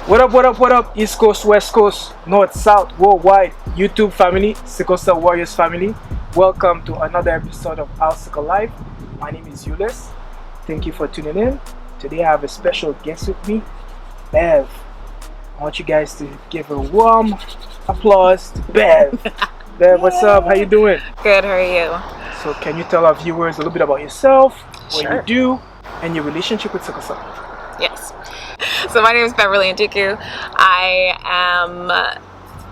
What up, what up, what up, East Coast, West Coast, North, South, worldwide, YouTube family, Sickle Cell Warriors family. Welcome to another episode of Our Sickle Life. My name is Ulyss. Thank you for tuning in. Today I have a special guest with me, Bev. I want you guys to give a warm applause to Bev. Bev, what's up? How you doing? Good, how are you? So can you tell our viewers a little bit about yourself, what Sure. you do, and your relationship with sickle cell? Yes. So my name is Beverly Ndukwu. I am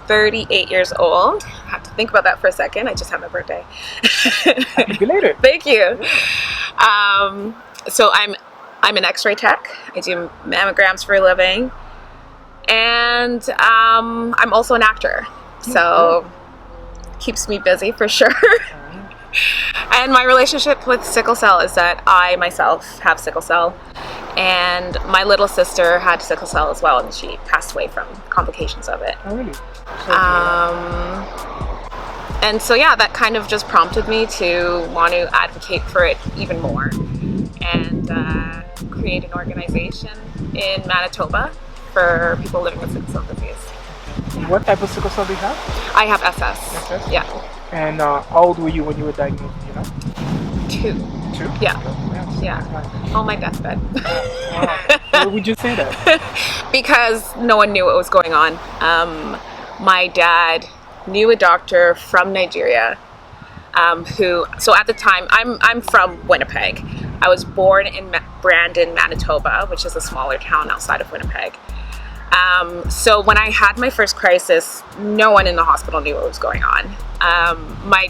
38 years old. I have to think about that for a second. I just had my birthday. Happy belated. Thank you. So I'm an X-ray tech. I do mammograms for a living, and I'm also an actor. So keeps me busy for sure. And my relationship with sickle cell is that I myself have sickle cell, and my little sister had sickle cell as well, and she passed away from complications of it. Oh, really? And so yeah, that kind of just prompted me to want to advocate for it even more, and create an organization in Manitoba for people living with sickle cell disease. What type of sickle cell do you have? I have SS. SS? Yeah. And how old were you when you were diagnosed? You know? 2. 2? Yeah. Yes. Yeah. On my deathbed. Wow. Why would you say that? Because no one knew what was going on. My dad knew a doctor from Nigeria so at the time, I'm from Winnipeg. I was born in Brandon, Manitoba, which is a smaller town outside of Winnipeg. So when I had my first crisis, no one in the hospital knew what was going on. My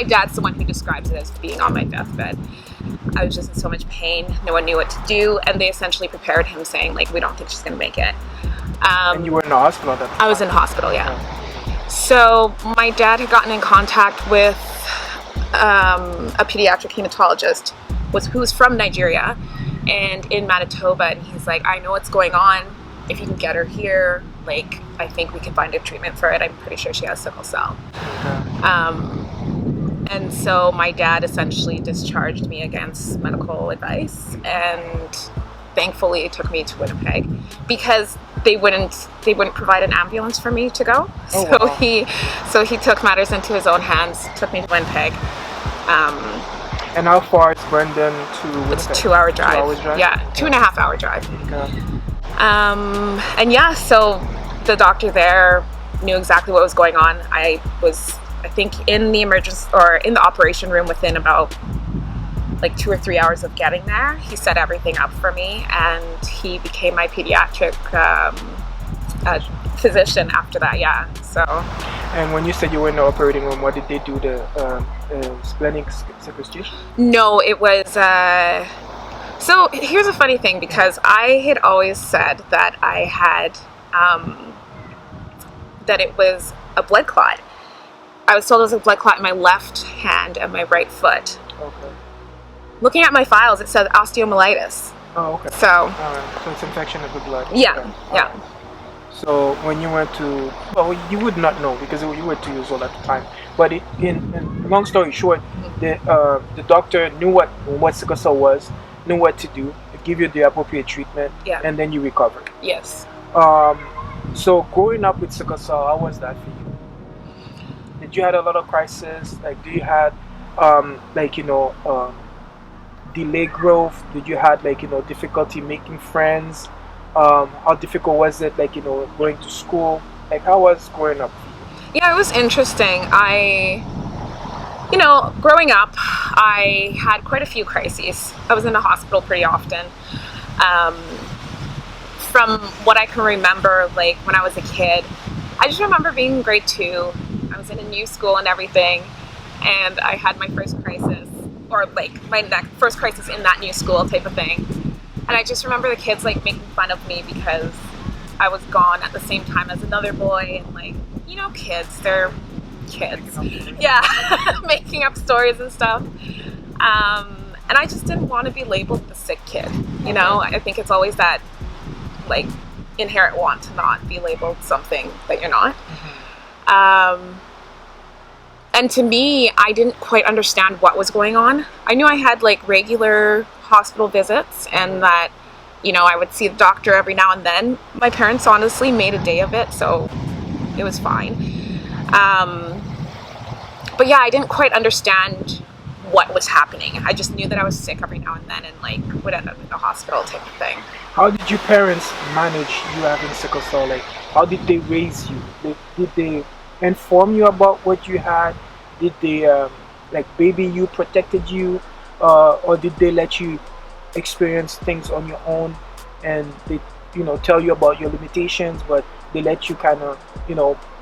dad's the one who describes it as being on my deathbed. I was just in so much pain. No one knew what to do, and they essentially prepared him, saying, like, we don't think she's going to make it. And you were in the hospital at that time? I was in hospital, yeah. So my dad had gotten in contact with a pediatric hematologist who was from Nigeria and in Manitoba, and he's like, I know what's going on. If you can get her here, like, I think we can find a treatment for it. I'm pretty sure she has sickle cell. And so my dad essentially discharged me against medical advice, and thankfully it took me to Winnipeg because they wouldn't provide an ambulance for me to go. So he took matters into his own hands, took me to Winnipeg. And how far is Brandon to Winnipeg? It's a 2-hour drive. 2 hours drive? Yeah, 2.5 hour drive. Okay. And yeah, so the doctor there knew exactly what was going on. I think in the emergency or in the operation room within about like 2 or 3 hours of getting there. He set everything up for me, and he became my pediatric physician after that. Yeah. So. And when you said you were in the operating room, what did they do? The splenic sequestration? No, it was. So here's a funny thing, because I had always said that I had that it was a blood clot. I was told it was a blood clot in my left hand and my right foot. Okay. Looking at my files, it said osteomyelitis. Oh, okay. So. So it's infection of the blood. Yeah. Okay. Yeah. So when you went to, well, you would not know because you were 2 years old at the time. But in long story short, the doctor knew what sickle cell was, knew what to do, give you the appropriate treatment, and then you recovered. Yes. So growing up with sickle cell, how was that for you? Did you had a lot of crisis? Like, do you had delayed growth? Did you had difficulty making friends? How difficult was it, going to school? Like, how was growing up for you? Yeah, it was interesting. Growing up, I had quite a few crises. I was in the hospital pretty often. From what I can remember, like when I was a kid, I just remember being in grade 2. I was in a new school and everything, and I had my first crisis, or like my first crisis in that new school type of thing. And I just remember the kids like making fun of me because I was gone at the same time as another boy, and like, kids, they're kids. Yeah, making up stories and stuff. And I just didn't want to be labeled the sick kid. I think it's always that like inherent want to not be labeled something that you're not. And to me, I didn't quite understand what was going on. I knew I had like regular hospital visits and that I would see the doctor every now and then. My parents honestly made a day of it, so it was fine. But yeah, I didn't quite understand what was happening. I just knew that I was sick every now and then and like would end up in the hospital type of thing. How did your parents manage you having sickle cell? Like, how did they raise you? Did they inform you about what you had? Did they like baby you, protected you, or did they let you experience things on your own, and they tell you about your limitations, but they let you kind of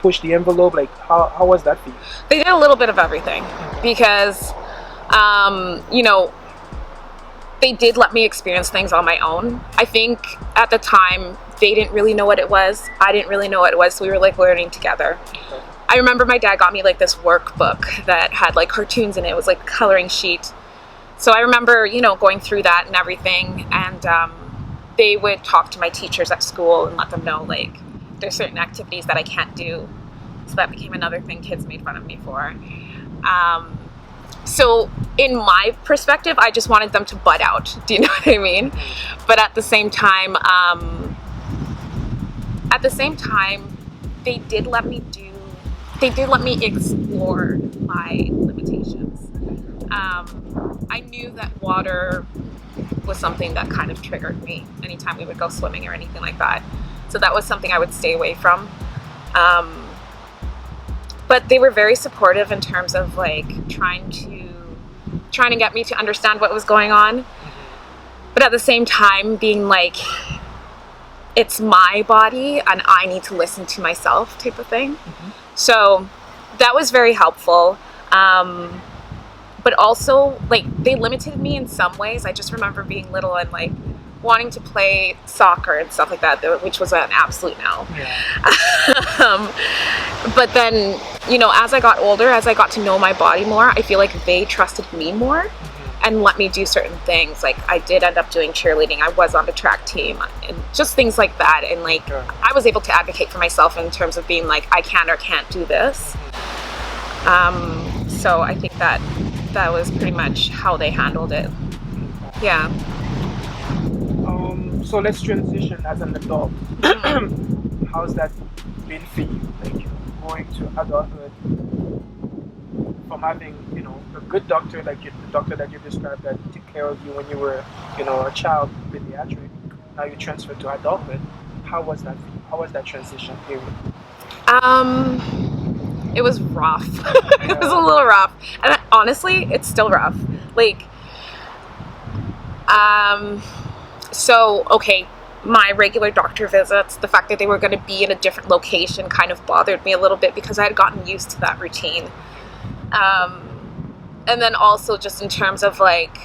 push the envelope? Like, how was that for you? They did a little bit of everything, because they did let me experience things on my own. I think at the time they didn't really know what it was. I didn't really know what it was. So we were like learning together. Okay. I remember my dad got me like this workbook that had like cartoons in it. It was like a coloring sheet. So I remember, going through that and everything. And they would talk to my teachers at school and let them know like there's certain activities that I can't do. So that became another thing kids made fun of me for. So in my perspective, I just wanted them to butt out. Do you know what I mean? But at the same time, they did let me explore my limitations. I knew that water was something that kind of triggered me anytime we would go swimming or anything like that. So that was something I would stay away from. But they were very supportive in terms of like trying to get me to understand what was going on. But at the same time being like, it's my body and I need to listen to myself type of thing. Mm-hmm. So that was very helpful. But also like they limited me in some ways. I just remember being little and like wanting to play soccer and stuff like that, which was an absolute no. Yeah. But then, as I got older, as I got to know my body more, I feel like they trusted me more and let me do certain things. Like I did end up doing cheerleading. I was on the track team and just things like that. And like, I was able to advocate for myself in terms of being like, I can or can't do this. So I think that was pretty much how they handled it. Yeah. So let's transition as an adult. How's that been for you? Like going to adulthood from having, a good doctor, like the doctor that you described that took care of you when you were, a child, pediatric. Now you transferred to adulthood. How was that for you? How was that transition period? It was rough. It was a little rough. And honestly, it's still rough. Like, so, okay, my regular doctor visits, the fact that they were going to be in a different location kind of bothered me a little bit because I had gotten used to that routine. And then also just in terms of like,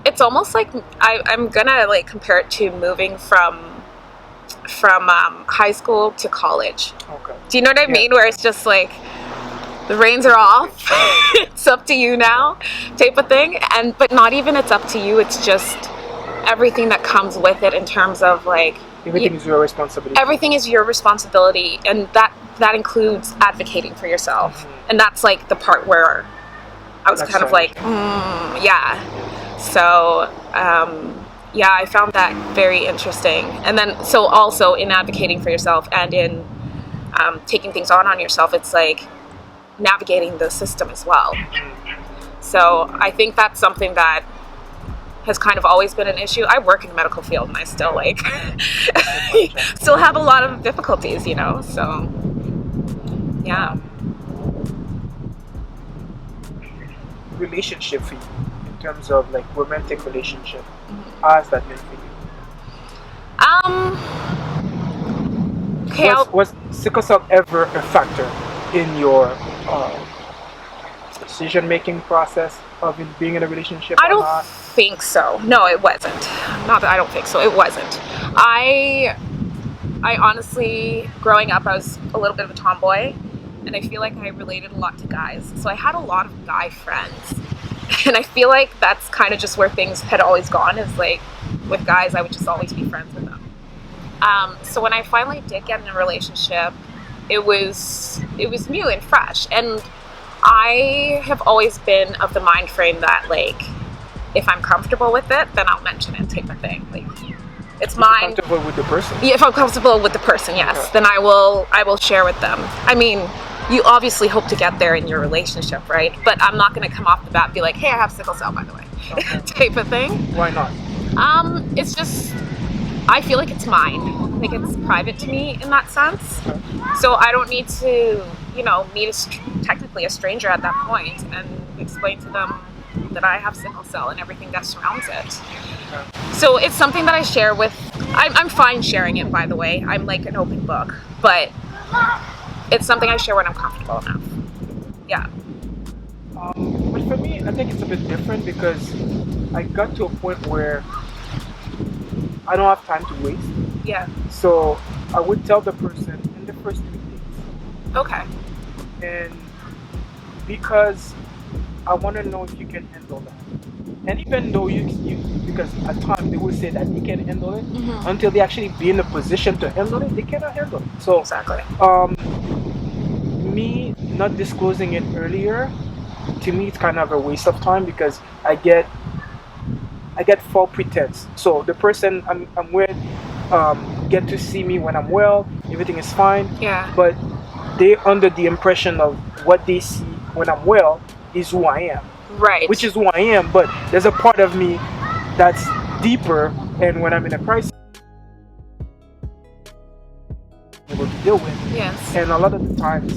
it's almost like I'm going to like compare it to moving from high school to college. Okay. Do you know what I mean? Where it's just like, the reins are off. It's up to you now type of thing. But not even it's up to you. It's just everything that comes with it in terms of like everything is your responsibility. Everything is your responsibility, and that includes advocating for yourself. Mm-hmm. And that's like the part where I was kind of like, yeah. So yeah, I found that very interesting. And then so also in advocating for yourself and in taking things on yourself, it's like navigating the system as well. So I think that's something that has kind of always been an issue. I work in the medical field and I still like still have a lot of difficulties, so yeah. Relationship for you in terms of like romantic relationship, how has that been for you? Okay, was sickle cell ever a factor in your decision-making process of being in a relationship? I don't think so. No, it wasn't. Not that I don't think so. It wasn't. I honestly, growing up, I was a little bit of a tomboy, and I feel like I related a lot to guys. So I had a lot of guy friends, and I feel like that's kind of just where things had always gone. Is like with guys, I would just always be friends with them. So when I finally did get in a relationship, it was new and fresh, and I have always been of the mind frame that like if I'm comfortable with it, then I'll mention it, type of thing. Like, it's mine. Comfortable with the person? Yeah, if I'm comfortable with the person, yes, okay. then I will share with them. I mean, you obviously hope to get there in your relationship, right? But I'm not going to come off the bat and be like, hey, I have sickle cell, by the way, okay. type of thing. Why not? It's just, I feel like it's mine. Like, it's private to me in that sense. Okay. So I don't need to, meet technically a stranger at that point and explain to them that I have sickle cell and everything that surrounds it. Okay. So it's something that I share with, I'm fine sharing it, by the way. I'm like an open book, but it's something I share when I'm comfortable enough. Yeah. But for me, I think it's a bit different because I got to a point where I don't have time to waste. Yeah. So I would tell the person in the first 3 days. Okay. And because I want to know if you can handle that. And even though you because at times they will say that they can handle it, until they actually be in a position to handle it, they cannot handle it. So exactly. Me not disclosing it earlier, to me it's kind of a waste of time because I get false pretense. So the person I'm with get to see me when I'm well, everything is fine. Yeah. But they under the impression of what they see when I'm well is who I am. Right. Which is who I am, but there's a part of me that's deeper, and when I'm in a crisis, I'm able to deal with. Yes. And a lot of the times,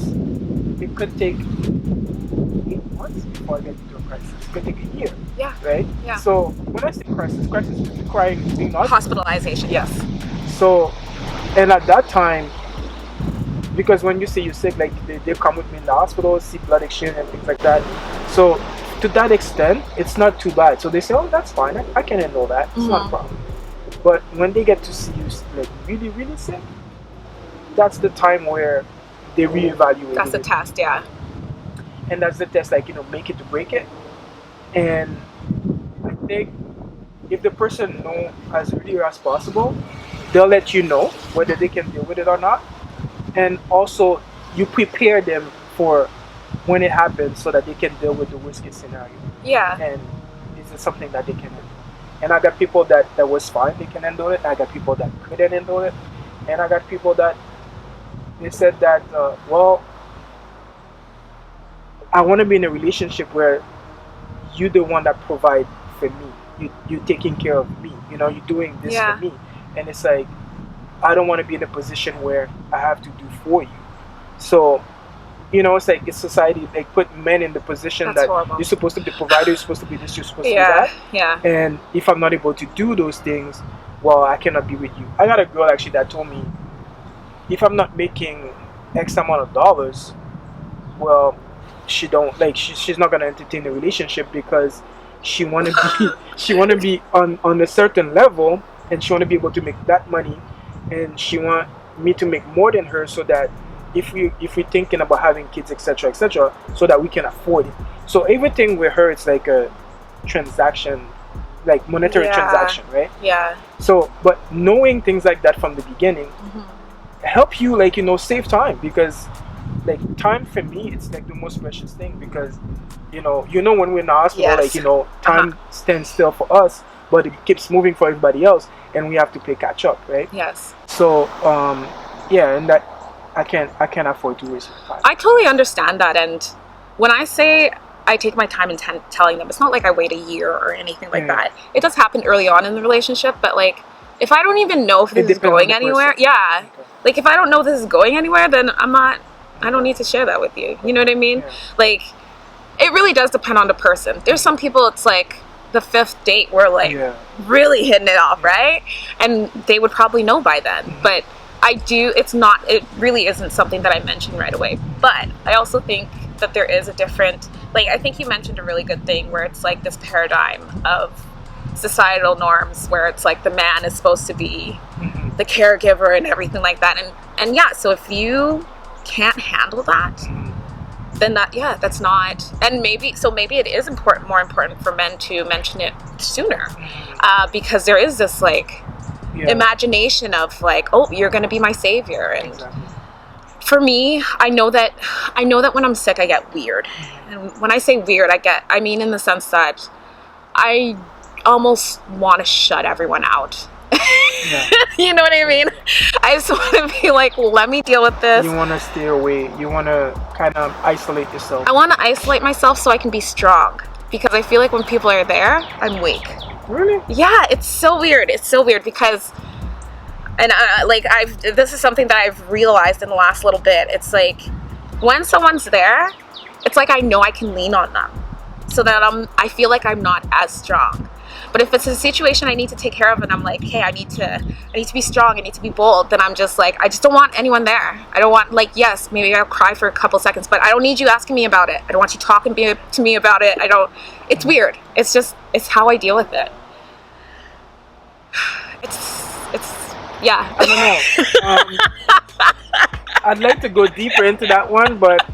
it could take 8 months before I get into a crisis. It could take a year. Yeah. Right? Yeah. So when I say crisis requiring being hospitalization. Yes. So, and at that time, because when you say you're sick, like they come with me in the hospital, see blood exchange and things like that. So to that extent, it's not too bad. So they say, oh, that's fine. I can handle that. It's not a problem. But when they get to see you like really, really sick, that's the time where they reevaluate. That's the test, yeah. And that's the test, like, make it to break it. And I think if the person knows as early as possible, they'll let you know whether they can deal with it or not. And also, you prepare them for when it happens so that they can deal with the worst case scenario. Yeah. And this is something that they can handle. And I got people that was fine, they can handle it. I got people that couldn't handle it. And I got people that they said that, I want to be in a relationship where you're the one that provide for me. You're taking care of me. You're doing this for me. And it's like, I don't want to be in a position where I have to do for you. So, it's like it's society, like put men in the position that's that horrible. You're supposed to be the provider, you're supposed to be this, you're supposed to be that. Yeah. Yeah. And if I'm not able to do those things, well, I cannot be with you. I got a girl actually that told me, if I'm not making X amount of dollars, well, she's not gonna entertain the relationship because she wanna be on a certain level, and she wanna be able to make that money, and she want me to make more than her so that if we're thinking about having kids, etc., so that we can afford it. So everything with her, it's like a transaction, like monetary transaction, right? Yeah. So, but knowing things like that from the beginning help you, save time, because time for me, it's like the most precious thing, because when we're in the hospital, time stands still for us, but it keeps moving for everybody else, and we have to play catch up, right? Yes. So and that I can't afford to waste time. I totally understand that, and when I say I take my time in telling them, it's not like I wait a year or anything like that. It does happen early on in the relationship, but if I don't even know if this is going anywhere, if I don't know this is going anywhere, then I don't need to share that with you. You know what I mean? Yeah. It really does depend on the person. There's some people, it's like the 5th date, we're really hitting it off, right? And they would probably know by then. But it really isn't something that I mention right away. But I also think that there is a different, I think you mentioned a really good thing where it's like this paradigm of societal norms where it's like the man is supposed to be the caregiver and everything like that. And so if you can't handle that, then that's not, and maybe it is more important for men to mention it sooner, because there is this imagination of oh, you're going to be my savior. And for me, I know that when I'm sick, I get weird. And when I say weird, I mean in the sense that I almost want to shut everyone out. Yeah. You know what I mean? I just want to be like, let me deal with this. You want to stay away. You want to kind of isolate yourself. I want to isolate myself so I can be strong, because I feel like when people are there, I'm weak. Really? Yeah, it's so weird. It's so weird because, and this is something that I've realized in the last little bit. It's like when someone's there, it's like I know I can lean on them, so that I feel like I'm not as strong. But if it's a situation I need to take care of and I'm like, hey, I need to be strong, I need to be bold, then I'm just like, I just don't want anyone there. I don't want, like, yes, maybe I'll cry for a couple seconds, but I don't need you asking me about it. I don't want you talking to me about it. It's weird. It's how I deal with it. Yeah. I don't know. I'd like to go deeper into that one, but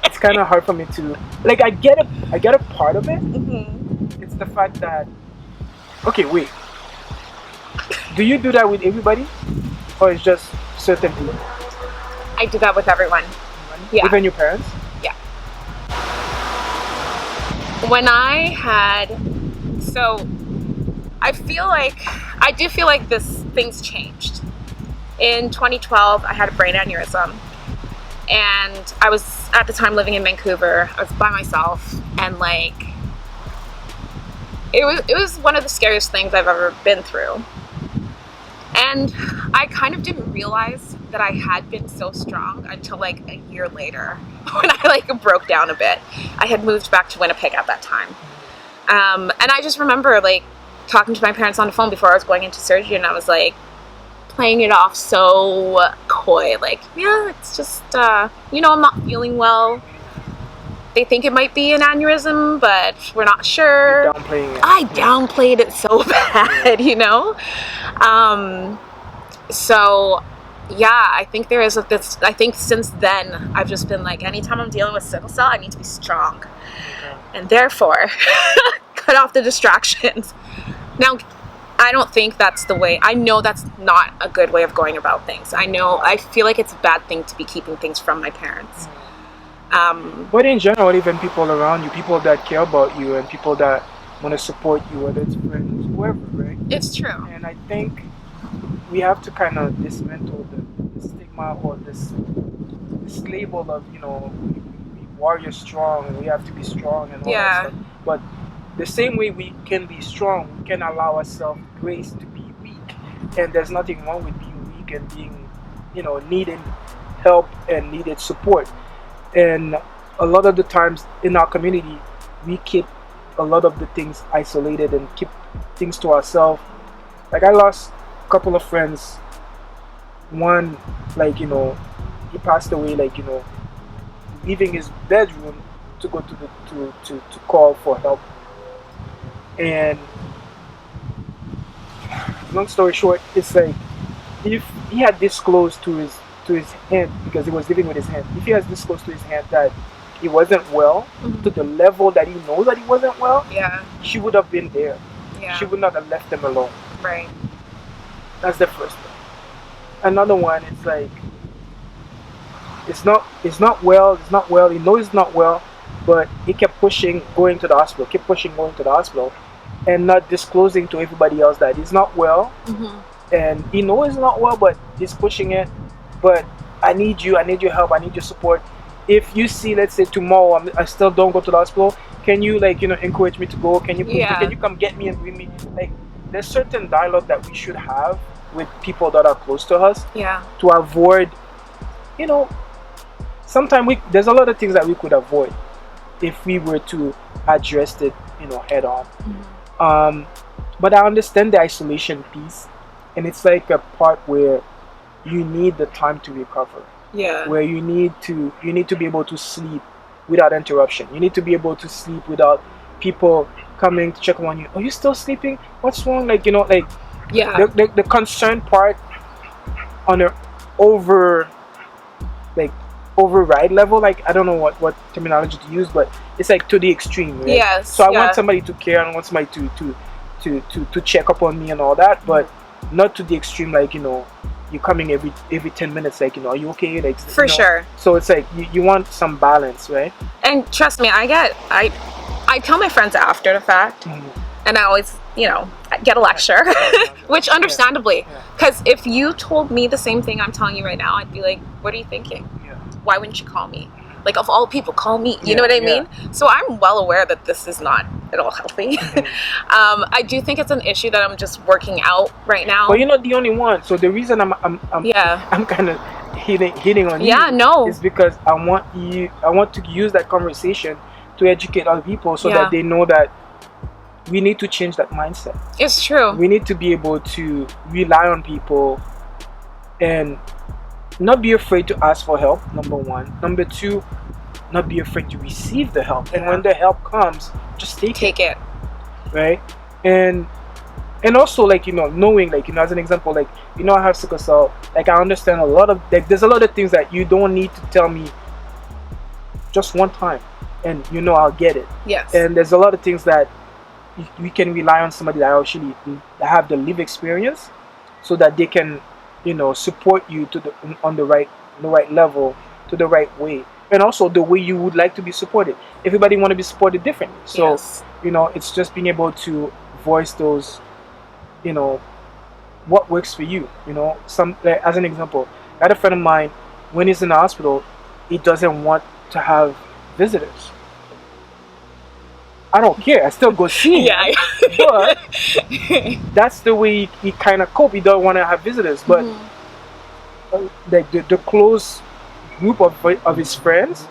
it's kind of hard for me to, like, I get a part of it. Mm-hmm. It's the fact that, okay, wait. Do you do that with everybody? Or it's just certain people? I do that with everyone. Yeah. Even your parents? Yeah. When I do feel like things changed. In 2012, I had a brain aneurysm. And I was, at the time, living in Vancouver. I was by myself. And, like, it was one of the scariest things I've ever been through. And I kind of didn't realize that I had been so strong until like a year later, when I like broke down a bit. I had moved back to Winnipeg at that time. And I just remember like talking to my parents on the phone before I was going into surgery, and I was like playing it off so coy, like, yeah, it's just, I'm not feeling well. They think it might be an aneurysm, but we're not sure. You're downplaying it. I downplayed it so bad, So, yeah, I think there is this. I think since then, I've just been like, anytime I'm dealing with sickle cell, I need to be strong, and therefore, cut off the distractions. Now, I don't think that's the way. I know that's not a good way of going about things. I feel like it's a bad thing to be keeping things from my parents. But in general, even people around you, people that care about you and people that want to support you, whether it's friends, whoever, right? It's true. And I think we have to kind of dismantle the stigma or this label of, we warrior strong, we have to be strong and all that stuff. But the same way we can be strong, we can allow ourselves grace to be weak. And there's nothing wrong with being weak and being, needing help and needed support. And a lot of the times in our community, we keep a lot of the things isolated and keep things to ourselves. Like, I lost a couple of friends. One, like, he passed away, like, leaving his bedroom to go to call for help. And long story short, it's like, if he had disclosed to his hand, because he was living with his hand, if he has disclosed to his hand that he wasn't well, to the level that he knows that he wasn't well, she would have been there. She would not have left him alone. Right. That's the first one. Another one is like, it's not well, he knows it's not well, but he kept pushing, going to the hospital, and not disclosing to everybody else that he's not well. And he knows he's not well, but he's pushing it. But I need your help, I need your support. If you see, let's say tomorrow I still don't go to the hospital, can you encourage me to go? Can you can you come get me and bring me? Like, there's certain dialogue that we should have with people that are close to us. To avoid, sometimes there's a lot of things that we could avoid if we were to address it, head on. But I understand the isolation piece, and it's like a part where you need the time to recover. Where you need to be able to sleep without interruption. You need to be able to sleep without people coming to check on you. Are you still sleeping? What's wrong? The concern part on an override level. Like, I don't know what terminology to use, but it's like to the extreme. Right? Yes. So I want somebody to care. I want somebody to check up on me and all that, but not to the extreme. Like, you're coming every 10 minutes, like, are you okay? Like, for sure. So it's like you want some balance, right? And trust me, I I tell my friends after the fact, and I always, get a lecture, which understandably, because if you told me the same thing I'm telling you right now, I'd be like, what are you thinking? Why wouldn't you call me? Like, of all people, call me. You know what I mean? So I'm well aware that this is not at all healthy. I do think it's an issue that I'm just working out right now. But you're not the only one. So the reason I'm kind of hitting on you is because I want to use that conversation to educate other people so that they know that we need to change that mindset. It's true. We need to be able to rely on people and not be afraid to ask for help, number one. Number two, not be afraid to receive the help. And when the help comes, just take it. Right? And also, like, knowing, like, as an example, like, I have sickle cell. Like, I understand a lot of, like, there's a lot of things that you don't need to tell me just one time. And, I'll get it. Yes. And there's a lot of things that we can rely on somebody that actually have the live experience so that they can support you on the right level, to the right way, and also the way you would like to be supported. Everybody want to be supported differently, so it's just being able to voice those, what works for you. Some, like, as an example, I had a friend of mine, when he's in the hospital, he doesn't want to have visitors. I don't care. I still go see him. But that's the way he kind of cope. He don't want to have visitors. But like the close group of his friends,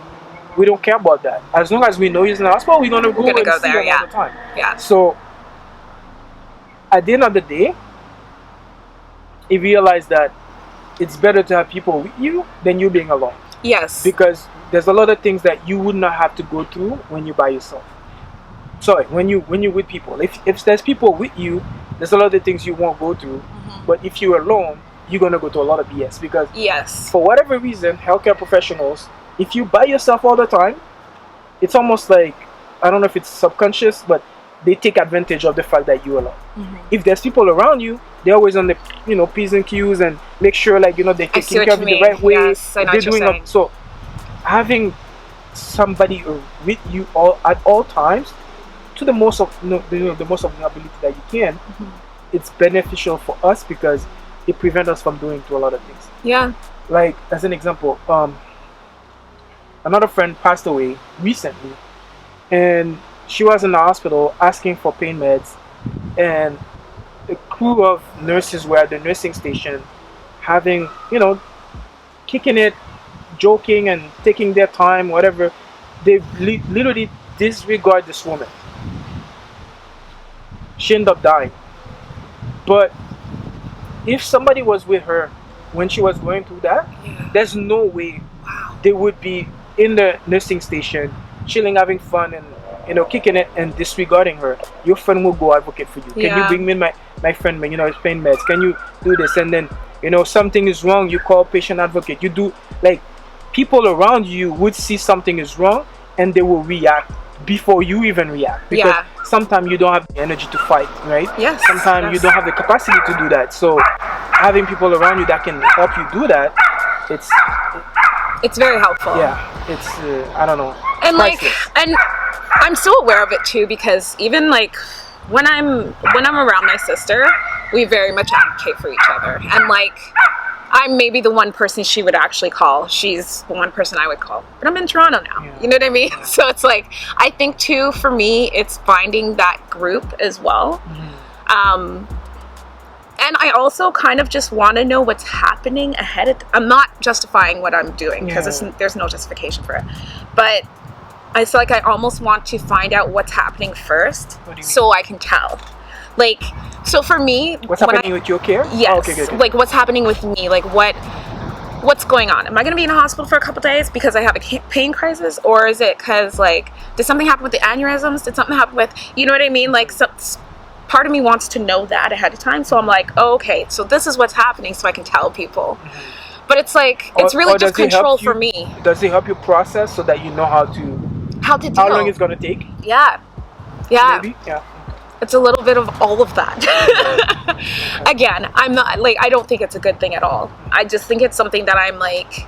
we don't care about that. As long as we know he's in the hospital, we're gonna go and see him all the time. Yeah. So at the end of the day, he realized that it's better to have people with you than you being alone. Yes. Because there's a lot of things that you would not have to go through when you're by yourself. Sorry, when you're with people. If there's people with you, there's a lot of things you won't go through. But if you're alone, you're gonna go through a lot of BS because for whatever reason, healthcare professionals, if you by yourself all the time, it's almost like, I don't know if it's subconscious, but they take advantage of the fact that you're alone. If there's people around you, they're always on the P's and Q's and make sure, like, they're taking care of you the right way. Yes, I know what you're saying. So having somebody with you at all times, to the most of the most of the ability that you can, it's beneficial for us because it prevents us from doing a lot of things. Yeah. Like, as an example, another friend passed away recently, and she was in the hospital asking for pain meds, and a crew of nurses were at the nursing station having, kicking it, joking and taking their time, whatever. They literally disregard this woman. She ended up dying. But if somebody was with her when she was going through that, there's no way they would be in the nursing station, chilling, having fun, and kicking it and disregarding her. Your friend will go advocate for you. Can you bring me my friend, his pain meds? Can you do this? And then something is wrong, you call patient advocate. You do, like, people around you would see something is wrong and they will react before you even react, because sometimes you don't have the energy to fight, right? Sometimes you don't have the capacity to do that. So having people around you that can help you do that, it's very helpful. It's I don't know, and priceless. and I'm so aware of it too, because even like when I'm around my sister, we very much advocate for each other, and like I'm maybe the one person she would actually call. She's the one person I would call. But I'm in Toronto now. You know what I mean? So it's like, I think too, for me, it's finding that group as well. And I also kind of just want to know what's happening ahead of I'm not justifying what I'm doing, because there's no justification for it. But I feel like I almost want to find out what's happening first so I can tell. Like, so for me, what's happening with your care? Yes. Okay. Like, what's happening with me? Like, what's going on? Am I going to be in a hospital for a couple days because I have a pain crisis, or is it because, like, did something happen with the aneurysms? Did something happen with, you know what I mean? Like, part of me wants to know that ahead of time, so I'm like, oh, okay, so this is what's happening, so I can tell people. But it's like, it's really just control for me. Does it help you process so that you know how to deal? How long it's going to take? Yeah. Maybe? Yeah. It's a little bit of all of that. Again, I'm not, like, I don't think it's a good thing at all. I just think it's something that I'm like,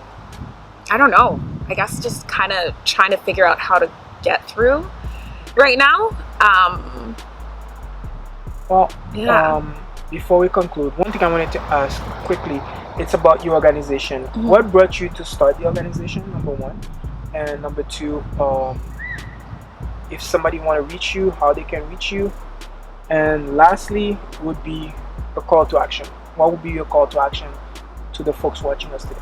I don't know, I guess just kind of trying to figure out how to get through. right now. Well, Yeah. before we conclude, one thing I wanted to ask quickly, it's about your organization. What brought you to start the organization, number one? And number two, if somebody want to reach you, how they can reach you? And lastly would be a call to action. What would be your call to action to the folks watching us today?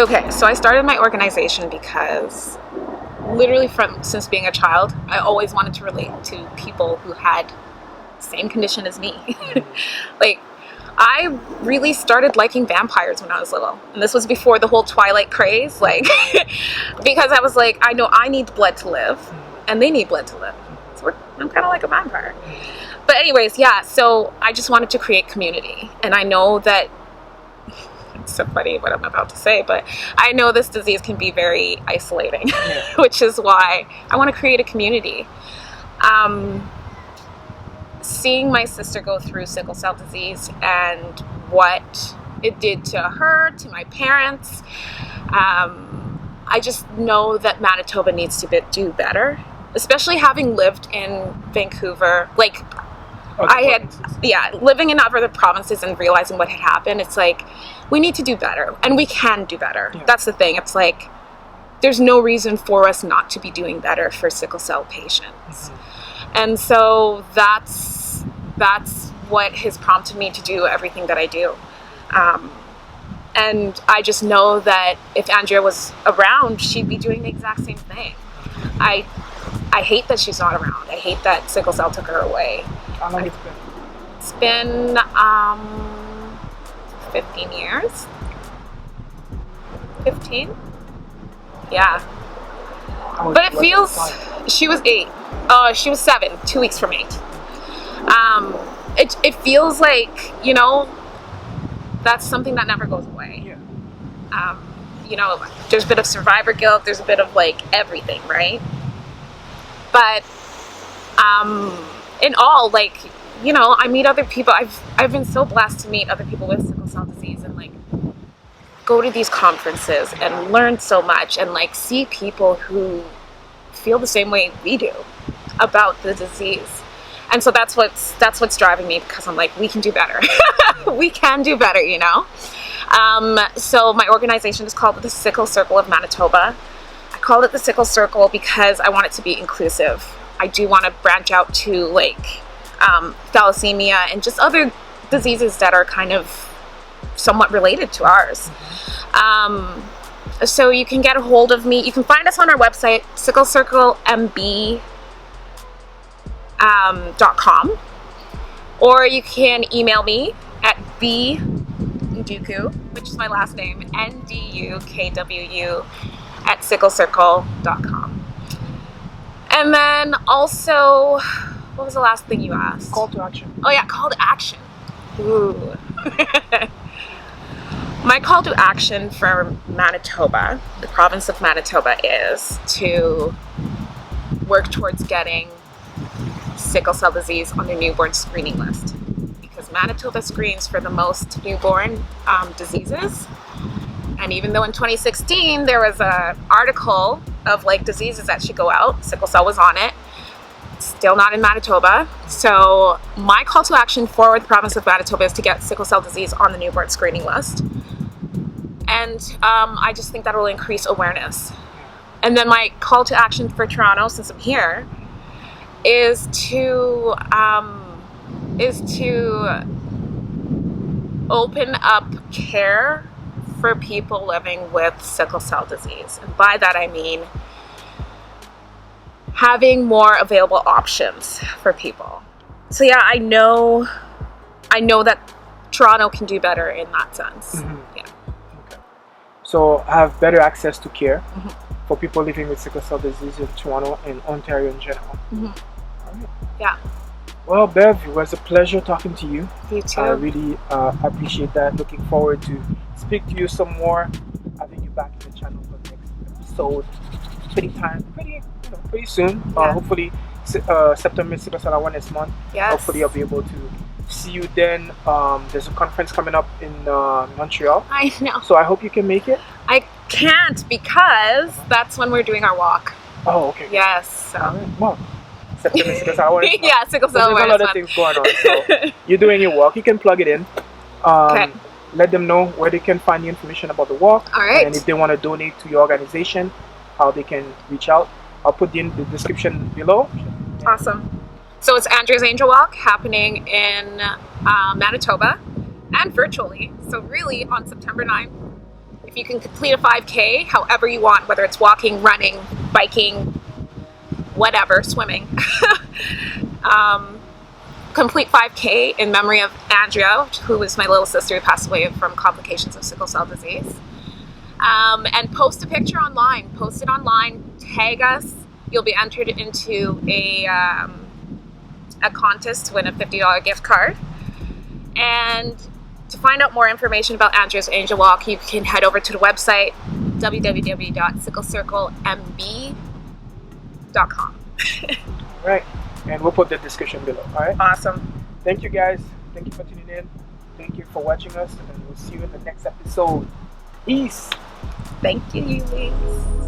Okay, so I started my organization because literally since being a child, I always wanted to relate to people who had the same condition as me. Like, I really started liking vampires when I was little. And this was before the whole Twilight craze, like, because I was like, I know I need blood to live, and they need blood to live. So I'm kind of like a vampire. But anyways, yeah, so I just wanted to create community. And I know that, it's so funny what I'm about to say, but I know this disease can be very isolating, which is why I want to create a community. Seeing my sister go through sickle cell disease and what it did to her, to my parents, I just know that Manitoba needs to do better, especially having lived in Vancouver. Like, living in other provinces and realizing what had happened, it's like, we need to do better, and we can do better. Yeah. That's the thing. It's like, there's no reason for us not to be doing better for sickle cell patients. And so that's what has prompted me to do everything that I do. And I just know that if Andrea was around, she'd be doing the exact same thing. I hate that she's not around. I hate that sickle cell took her away. How long it's been? It's been 15 years. 15? Yeah. But it feels, she was 8. She was 7, 2 weeks from 8. It feels like, you know, that's something that never goes away. Yeah. You know, there's a bit of survivor guilt, there's a bit of like everything, right? But in all, like, you know, I meet other people. I've been so blessed to meet other people with sickle cell disease and like go to these conferences and learn so much and like see people who feel the same way we do about the disease. And so that's what's driving me, because I'm like, we can do better. We can do better, you know? So my organization is called the Sickle Circle of Manitoba. I call it the Sickle Circle because I want it to be inclusive. I do want to branch out to like thalassemia and just other diseases that are kind of somewhat related to ours. So you can get a hold of me. You can find us on our website, sicklecirclemb.com, or you can email me at Ndukwu, which is my last name, Ndukwu, at sicklecircle.com. And then also, what was the last thing you asked? Call to action. Oh yeah, call to action. Ooh. My call to action for Manitoba, the province of Manitoba, is to work towards getting sickle cell disease on their newborn screening list, because Manitoba screens for the most newborn diseases. And even though in 2016 there was an article of like diseases that should go out, sickle cell was on it, still not in Manitoba. So my call to action for the province of Manitoba is to get sickle cell disease on the newborn screening list. And I just think that will increase awareness. And then my call to action for Toronto, since I'm here, is to open up care for people living with sickle cell disease. And by that I mean having more available options for people. So yeah, I know that Toronto can do better in that sense. Yeah. Okay. So have better access to care for people living with sickle cell disease in Toronto and Ontario in general. All right. Yeah. Well, Bev, it was a pleasure talking to you. You too. I really appreciate that. Looking forward to speak to you some more, having you back in the channel for the next episode. Pretty soon. Yeah. Hopefully, September Sickle Cell Awareness Month. Yes. Hopefully, I'll be able to see you then. There's a conference coming up in Montreal. I know. So I hope you can make it. I can't, because that's when we're doing our walk. Oh, okay. Yes. So. All right. Well, September Sickle Cell Awareness Month. Yeah, Sickle Cell So there's a lot of things going on. So you're doing your walk. You can plug it in. Okay. Let them know where they can find the information about the walk. All right. And if they want to donate to your organization, how they can reach out. I'll put in the description below. Awesome. So it's Andrea's Angel Walk happening in Manitoba and virtually. So really on September 9th, if you can complete a 5K, however you want, whether it's walking, running, biking, whatever, swimming, complete 5K in memory of Andrea, who is my little sister who passed away from complications of sickle cell disease. And post a picture online. Post it online. Tag us. You'll be entered into a contest to win a $50 gift card. And to find out more information about Andrea's Angel Walk, you can head over to the website www.sicklecirclemanitoba.com. All right. And we'll put the description below. All right. Awesome. Thank you, guys. Thank you for tuning in. Thank you for watching us. And we'll see you in the next episode. Peace. Thank you, Lise.